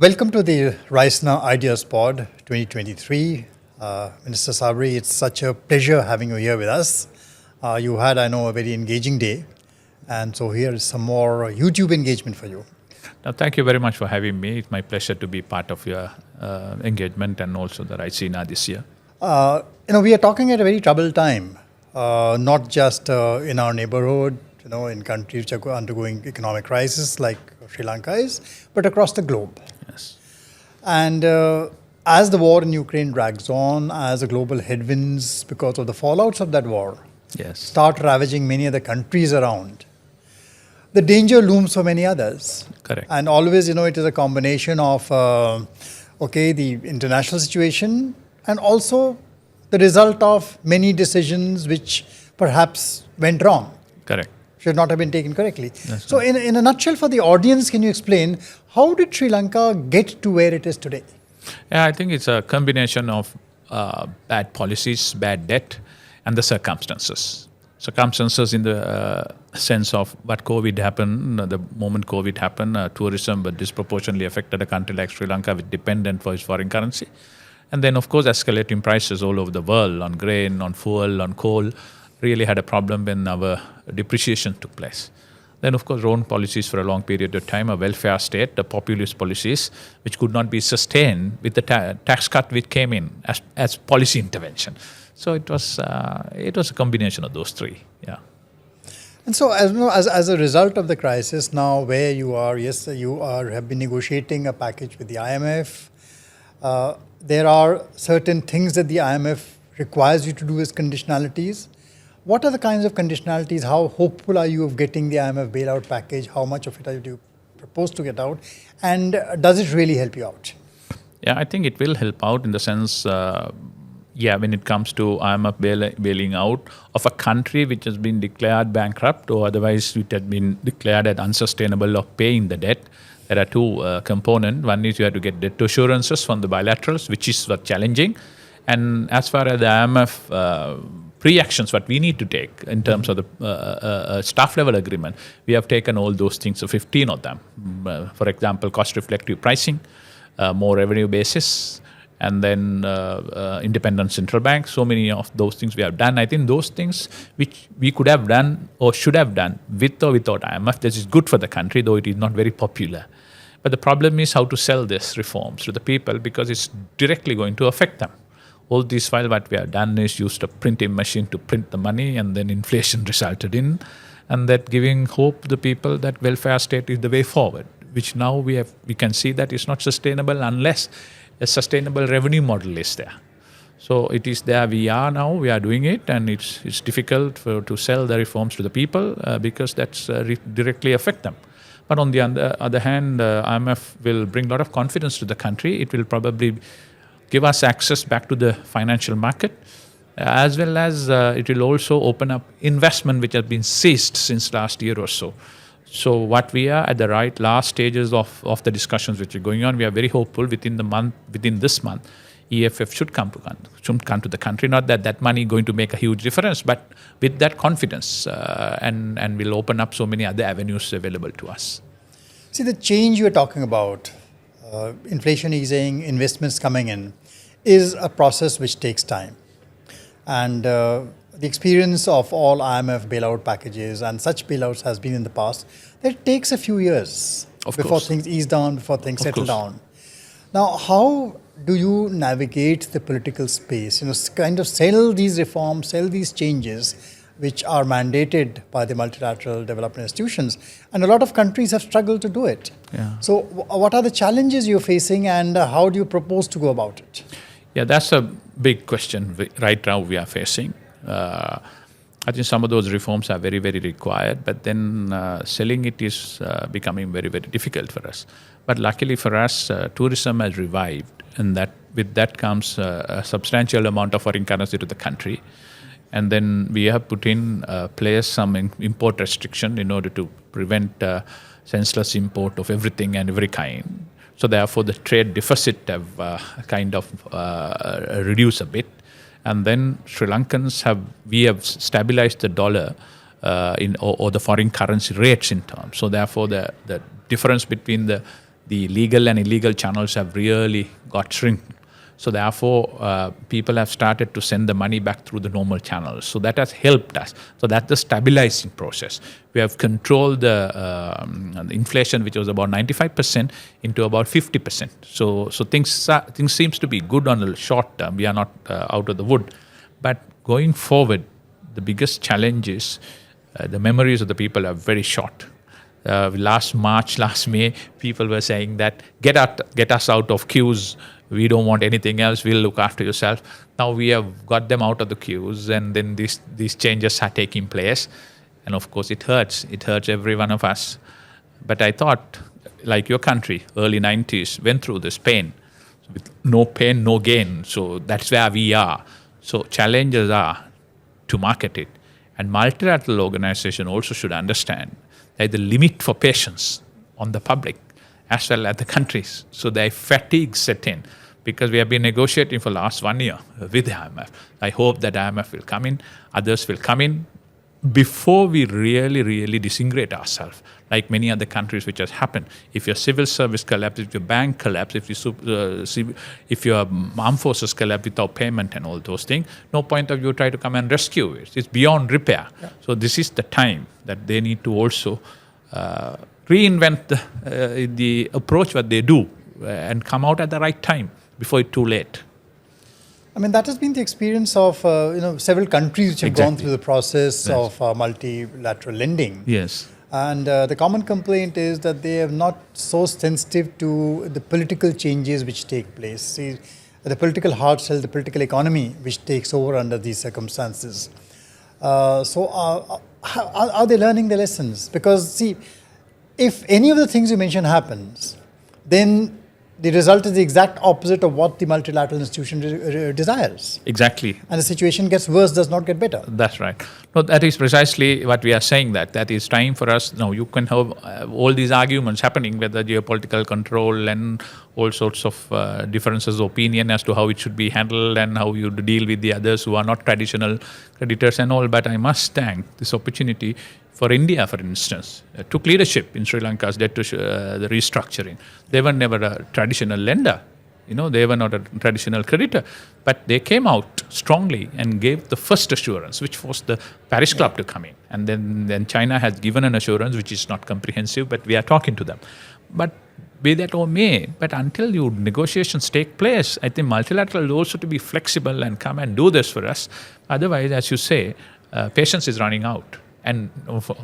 Welcome to the Raisina Ideas Pod 2023. Minister Sabry, it's such a pleasure having you here with us. You had, I know, a very engaging day. And so here is some more YouTube engagement for you. Now, thank you very much for having me. It's my pleasure to be part of your engagement and also the Raisina this year. We are talking at a very troubled time, not just in our neighborhood, in countries which are undergoing economic crisis like Sri Lanka is, but across the globe. Yes. And as the war in Ukraine drags on, as the global headwinds because of the fallouts of that war start ravaging many other countries around, the danger looms for many others. Correct. And always, it is a combination of, the international situation and also the result of many decisions which perhaps went wrong. Correct. Should not have been taken correctly. That's so right. in a nutshell, for the audience, can you explain how did Sri Lanka get to where it is today? Yeah, I think it's a combination of bad policies, bad debt, and the circumstances. Circumstances in the sense of what COVID happened, the moment COVID happened, tourism but disproportionately affected a country like Sri Lanka with dependent for its foreign currency. And then, of course, escalating prices all over the world on grain, on fuel, on coal, really had a problem when our depreciation took place. Then, of course, wrong policies for a long period of time, a welfare state, the populist policies, which could not be sustained with the tax cut which came in as policy intervention. So it was a combination of those three. Yeah. And so, as a result of the crisis, now where you are, have been negotiating a package with the IMF. There are certain things that the IMF requires you to do as conditionalities. What are the kinds of conditionalities? How hopeful are you of getting the IMF bailout package? How much of it are you propose to get out? And does it really help you out? Yeah, I think it will help out in the sense, when it comes to IMF bailing out of a country which has been declared bankrupt or otherwise it had been declared as unsustainable of paying the debt. There are two components. One is you have to get debt assurances from the bilaterals, which is challenging. And as far as the IMF pre-actions, what we need to take in terms of the staff level agreement, we have taken all those things, so 15 of them. For example, cost-reflective pricing, more revenue basis, and then independent central bank. So many of those things we have done. I think those things which we could have done or should have done with or without IMF, this is good for the country, though it is not very popular. But the problem is how to sell these reforms to the people because it's directly going to affect them. All this while what we have done is used a printing machine to print the money and then inflation resulted in, and that giving hope to the people that welfare state is the way forward, which now we can see that it's not sustainable unless a sustainable revenue model is there. So it is there, we are doing it, and it's difficult to sell the reforms to the people because that's directly affect them. But on the other hand, IMF will bring a lot of confidence to the country. It will probably give us access back to the financial market, as well as it will also open up investment which has been ceased since last year or so. So what we are at the last stages of the discussions which are going on, we are very hopeful within this month, EFF should come to the country. Not that money is going to make a huge difference, but with that confidence and will open up so many other avenues available to us. See, the change you are talking about, inflation easing, investments coming in, is a process which takes time. And the experience of all IMF bailout packages and such bailouts has been in the past, that it takes a few years before things ease down, before things settle down. Now, how do you navigate the political space? Kind of sell these reforms, sell these changes which are mandated by the multilateral development institutions. And a lot of countries have struggled to do it. Yeah. So what are the challenges you're facing and how do you propose to go about it? Yeah, that's a big question right now we are facing. I think some of those reforms are very, very required, but then selling it is becoming very, very difficult for us. But luckily for us, tourism has revived, and with that comes a substantial amount of foreign currency to the country. And then we have put in place some import restriction in order to prevent senseless import of everything and every kind. So therefore, the trade deficit have kind of reduced a bit. And then Sri Lankans we have stabilized the dollar or the foreign currency rates in terms. So therefore, the difference between the the legal and illegal channels have really got shrunk. So therefore, people have started to send the money back through the normal channels. So that has helped us. So that's the stabilizing process. We have controlled the inflation, which was about 95%, into about 50%. So things seems to be good on the short term. We are not out of the wood. But going forward, the biggest challenge is the memories of the people are very short. Last May, people were saying that get us out of queues. We don't want anything else. We'll look after yourself. Now we have got them out of the queues, and then these changes are taking place. And of course, it hurts. It hurts every one of us. But I thought, like your country, early 90s, went through this pain. With no pain, no gain. So that's where we are. So challenges are to market it. And multilateral organization also should understand that the limit for patience on the public as well as the countries. So their fatigue set in because we have been negotiating for the last 1 year with the IMF. I hope that IMF will come in, others will come in before we really disintegrate ourselves, like many other countries which has happened. If your civil service collapses, if your bank collapses, if your armed forces collapse without payment and all those things, no point of you try to come and rescue it. It's beyond repair. Yeah. So this is the time that they need to also reinvent the approach what they do and come out at the right time before it's too late. I mean, that has been the experience of several countries which have gone through the process of multilateral lending. Yes. And the common complaint is that they are not so sensitive to the political changes which take place. See, the political hard shell, the political economy which takes over under these circumstances. So are they learning the lessons? Because see, if any of the things you mentioned happens, then the result is the exact opposite of what the multilateral institution desires. Exactly. And the situation gets worse, does not get better. That's right. No, that is precisely what we are saying, that is time for us. Now, you can have all these arguments happening with the geopolitical control and all sorts of differences of opinion as to how it should be handled and how you deal with the others who are not traditional creditors and all. But I must thank this opportunity for India, for instance, took leadership in Sri Lanka's debt to the restructuring. They were never a traditional lender. They were not a traditional creditor. But they came out strongly and gave the first assurance, which was the Paris Club to come in. And then China has given an assurance, which is not comprehensive, but we are talking to them. But be that or may, but until negotiations take place, I think multilateral is also to be flexible and come and do this for us. Otherwise, as you say, patience is running out. And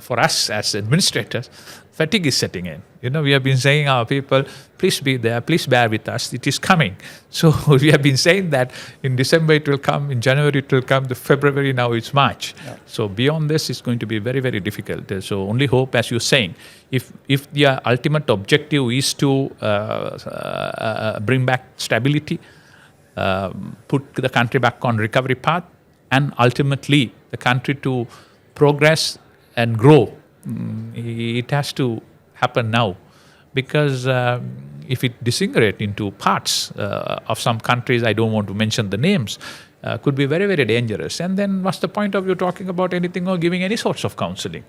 for us as administrators, fatigue is setting in. We have been saying our people, please be there, please bear with us, it is coming. So we have been saying that in December it will come, in January it will come, the February now it's March. Yeah. So beyond this it's going to be very difficult. So only hope, as you're saying, if the ultimate objective is to bring back stability, put the country back on recovery path, and ultimately the country to progress and grow, it has to happen now, because if it disintegrates into parts of some countries, I don't want to mention the names, could be very dangerous. And then what's the point of you talking about anything or giving any sorts of counseling?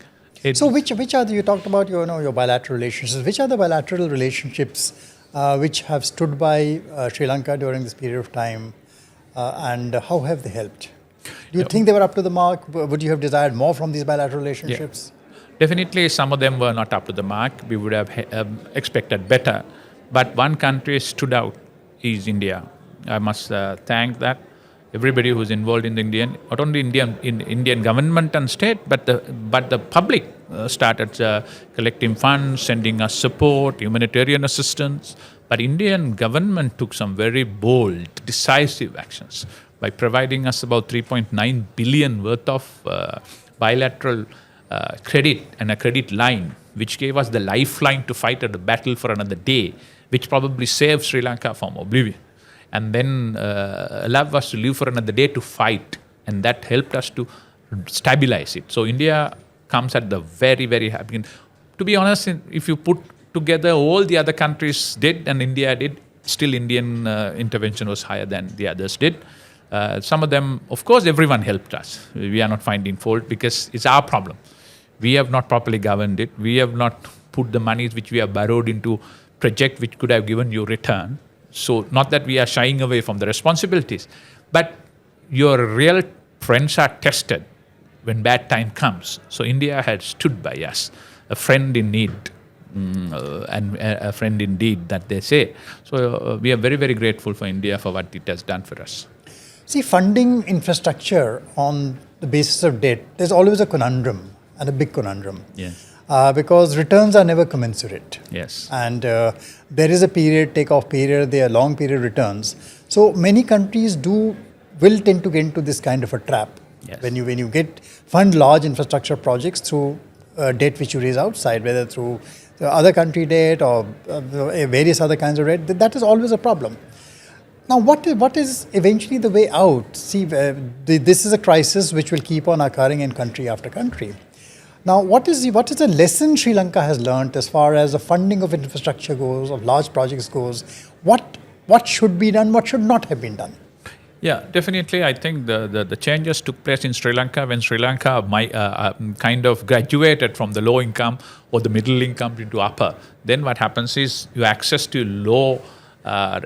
So which are you talked about your bilateral relationships? Which are the bilateral relationships which have stood by Sri Lanka during this period of time, and how have they helped? Do you think they were up to the mark? Would you have desired more from these bilateral relationships? Yeah. Definitely, some of them were not up to the mark. We would have expected better. But one country stood out is India. I must thank that everybody who's involved in the not only Indian government and state, but the public started collecting funds, sending us support, humanitarian assistance. But Indian government took some very bold, decisive actions by providing us about 3.9 billion worth of bilateral credit and a credit line, which gave us the lifeline to fight at the battle for another day, which probably saved Sri Lanka from oblivion. And then allowed us to live for another day to fight. And that helped us to stabilize it. So India comes at the very happy. To be honest, if you put together all the other countries did and India did, still Indian intervention was higher than the others did. Some of them, of course, everyone helped us. We are not finding fault because it's our problem. We have not properly governed it. We have not put the monies which we have borrowed into project which could have given you return. So not that we are shying away from the responsibilities, but your real friends are tested when bad time comes. So India had stood by us, a friend in need, and a friend indeed, that they say. So we are very, very grateful for India for what it has done for us. See, funding infrastructure on the basis of debt, there's always a conundrum, and a big conundrum. Yes. Because returns are never commensurate. Yes. And there is a period, take-off period, there are long period returns. So many countries will tend to get into this kind of a trap. Yes. When you fund large infrastructure projects through debt which you raise outside, whether through other country debt or various other kinds of debt, that is always a problem. Now, what is eventually the way out? See, this is a crisis which will keep on occurring in country after country. Now, what is the lesson Sri Lanka has learned as far as the funding of infrastructure goes, of large projects goes? What should be done? What should not have been done? Yeah, definitely. I think the changes took place in Sri Lanka when Sri Lanka kind of graduated from the low income or the middle income into upper. Then what happens is you access to low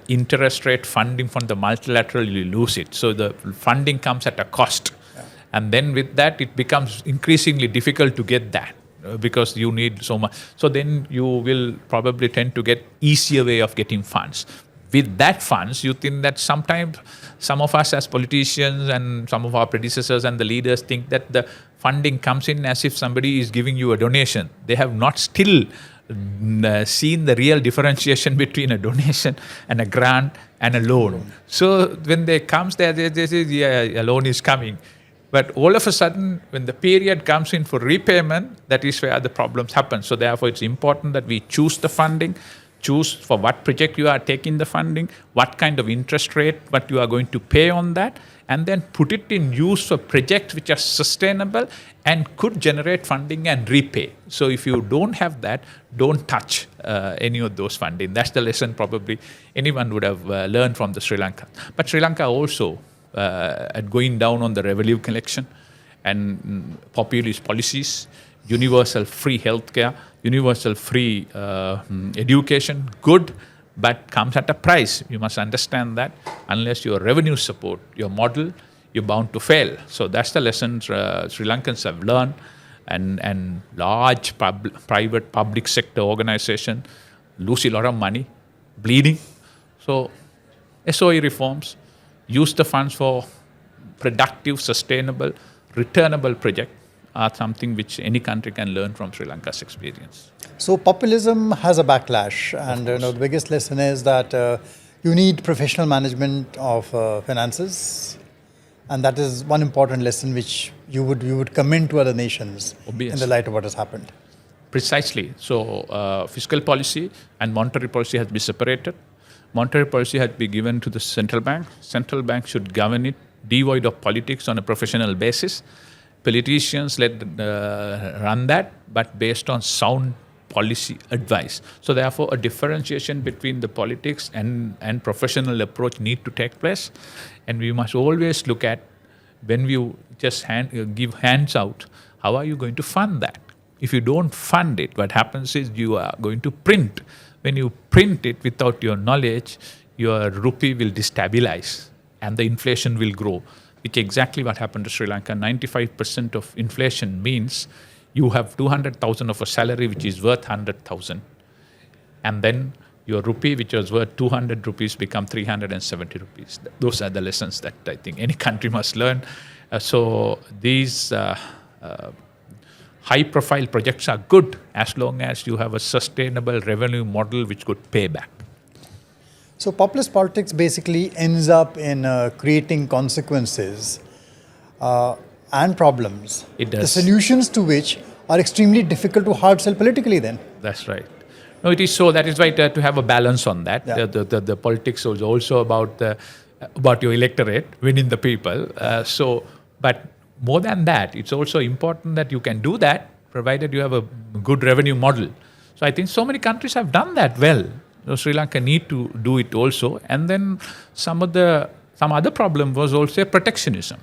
interest rate funding from the multilateral, you lose it. So the funding comes at a cost. Yeah. And then with that, it becomes increasingly difficult to get that because you need so much. So then you will probably tend to get easier way of getting funds. With that funds, you think that sometimes some of us as politicians and some of our predecessors and the leaders think that the funding comes in as if somebody is giving you a donation. They have not still seen the real differentiation between a donation and a grant and a loan. So when they comes there, they say, yeah, a loan is coming. But all of a sudden, when the period comes in for repayment, that is where the problems happen. So therefore, it's important that we choose the funding, choose for what project you are taking the funding, what kind of interest rate, what you are going to pay on that, and then put it in use for projects which are sustainable and could generate funding and repay. So if you don't have that, don't touch any of those funding. That's the lesson probably anyone would have learned from the Sri Lanka. But Sri Lanka also at going down on the revenue collection and populist policies, universal free healthcare, universal free education, good, but comes at a price. You must understand that unless your revenue support your model, you're bound to fail. So that's the lesson Sri Lankans have learned, and large private public sector organization lose a lot of money, bleeding. So SOE reforms, use the funds for productive, sustainable, returnable project are something which any country can learn from Sri Lanka's experience. So populism has a backlash, and the biggest lesson is that you need professional management of finances, and that is one important lesson which you would commend to other nations. Obvious. In the light of what has happened. Precisely. So fiscal policy and monetary policy has been separated. Monetary policy has been given to the central bank. Central bank should govern it, devoid of politics on a professional basis. Politicians run that, but based on sound policy advice. So therefore, a differentiation between the politics and professional approach need to take place. And we must always look at, when you just give hands out, how are you going to fund that? If you don't fund it, what happens is you are going to print. When you print it without your knowledge, your rupee will destabilize and the inflation will grow, which is exactly what happened to Sri Lanka. 95% of inflation means you have 200,000 of a salary which is worth 100,000. And then your rupee, which was worth 200 rupees, become 370 rupees. Those are the lessons that I think any country must learn. So these high-profile projects are good as long as you have a sustainable revenue model which could pay back. So populist politics basically ends up in creating consequences and problems. It does. The solutions to which are extremely difficult to hard sell politically then. That's right. No, it is so. That is why to have a balance on that. Yeah. The politics is also about your electorate, winning the people. But more than that, it's also important that you can do that, provided you have a good revenue model. So I think so many countries have done that well. So Sri Lanka need to do it also. And then some other problem was also protectionism.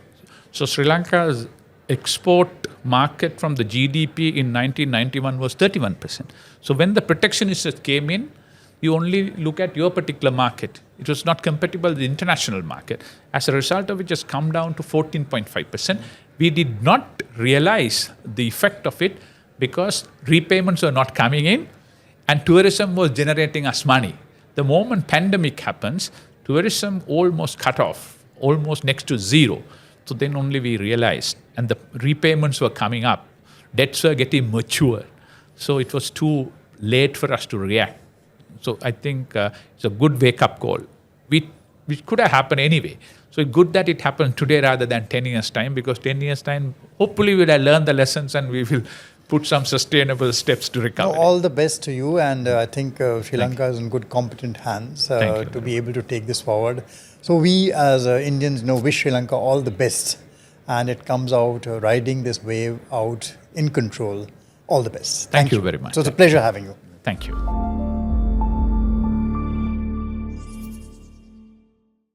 So Sri Lanka's export market from the GDP in 1991 was 31%. So when the protectionists came in, you only look at your particular market. It was not compatible with the international market. As a result of it, just come down to 14.5%. We did not realize the effect of it because repayments were not coming in and tourism was generating us money. The moment pandemic happens, tourism almost cut off, almost next to zero. So then only we realized, and the repayments were coming up, debts were getting mature. So it was too late for us to react. So I think it's a good wake-up call. Which could have happened anyway. So it's good that it happened today rather than 10 years' time, because 10 years' time, hopefully we'll have learned the lessons and we will put some sustainable steps to recover. No, all the best to you, and I think Sri Lanka is in good, competent hands to be able to take this forward. So we as Indians wish Sri Lanka all the best, and it comes out riding this wave out in control. All the best. Thank you very much. So it's a pleasure having you. Thank you.